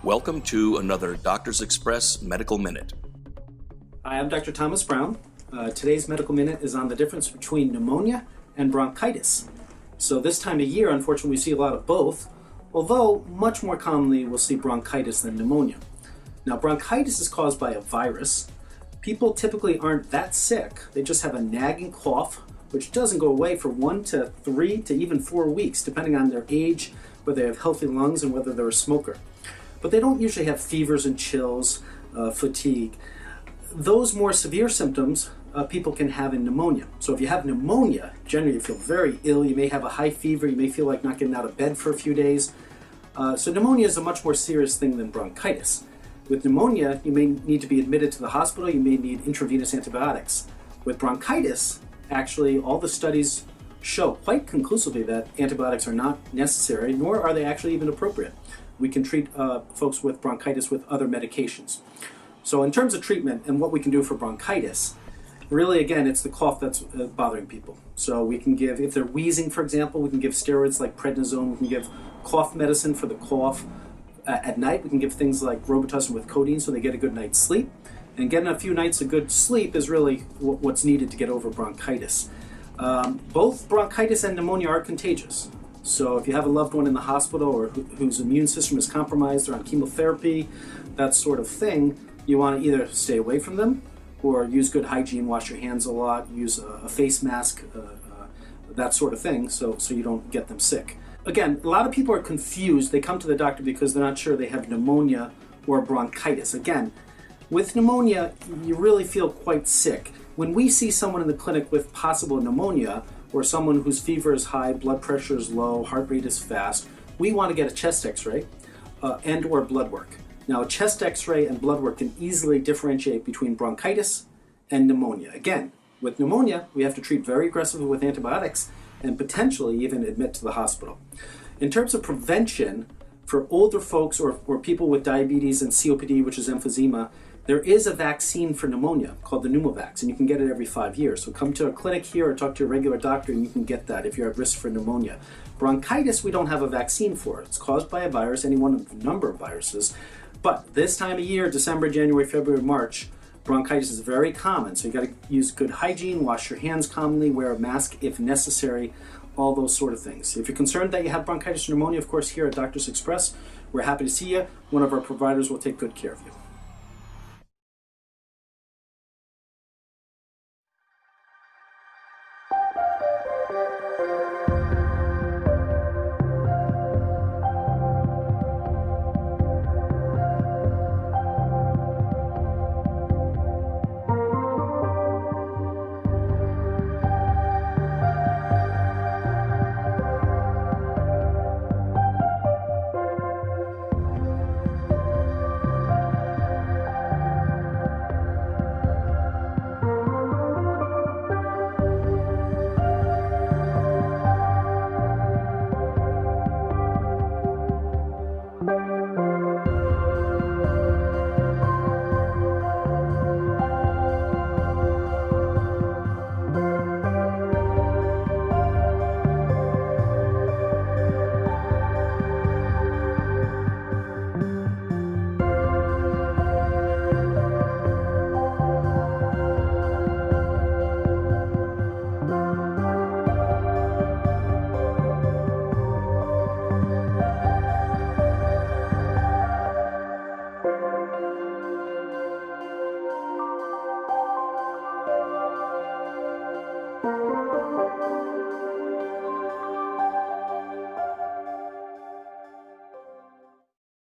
Welcome to another Doctor's Express Medical Minute. Hi, I'm Dr. Thomas Brown. Today's Medical Minute is on the difference between pneumonia and bronchitis. So this time of year, unfortunately, we see a lot of both, although much more commonly we'll see bronchitis than pneumonia. Now, bronchitis is caused by a virus. People typically aren't that sick. They just have a nagging cough, which doesn't go away for 1 to 3 to even 4 weeks, depending on their age, whether they have healthy lungs, and whether they're a smoker. But they don't usually have fevers and chills, fatigue. Those more severe symptoms people can have in pneumonia. So if you have pneumonia, generally you feel very ill. You may have a high fever. You may feel like not getting out of bed for a few days. So pneumonia is a much more serious thing than bronchitis. With pneumonia, you may need to be admitted to the hospital. You may need intravenous antibiotics. With bronchitis, actually, all the studies show quite conclusively that antibiotics are not necessary, nor are they actually even appropriate. We can treat folks with bronchitis with other medications. So in terms of treatment and what we can do for bronchitis, really, again, it's the cough that's bothering people. So we can give, if they're wheezing, for example, we can give steroids like prednisone. We can give cough medicine for the cough. At night, we can give things like Robitussin with codeine so they get a good night's sleep. And getting a few nights of good sleep is really what's needed to get over bronchitis. Both bronchitis and pneumonia are contagious. So if you have a loved one in the hospital or whose immune system is compromised, or on chemotherapy, that sort of thing, you want to either stay away from them or use good hygiene, wash your hands a lot, use a face mask, that sort of thing, so you don't get them sick. Again, a lot of people are confused. They come to the doctor because they're not sure they have pneumonia or bronchitis. Again, with pneumonia, you really feel quite sick. When we see someone in the clinic with possible pneumonia, or someone whose fever is high, blood pressure is low, heart rate is fast, we want to get a chest x-ray and or blood work. Now, a chest x-ray and blood work can easily differentiate between bronchitis and pneumonia. Again, with pneumonia, we have to treat very aggressively with antibiotics and potentially even admit to the hospital. In terms of prevention, for older folks or people with diabetes and COPD, which is emphysema, there is a vaccine for pneumonia called the Pneumovax, and you can get it every 5 years. So come to a clinic here or talk to your regular doctor and you can get that if you're at risk for pneumonia. Bronchitis, we don't have a vaccine for. It's caused by a virus, any one of a number of viruses. But this time of year, December, January, February, March, bronchitis is very common. So you got to use good hygiene, wash your hands commonly, wear a mask if necessary, all those sort of things. If you're concerned that you have bronchitis or pneumonia, of course, here at Doctor's Express, we're happy to see you. One of our providers will take good care of you.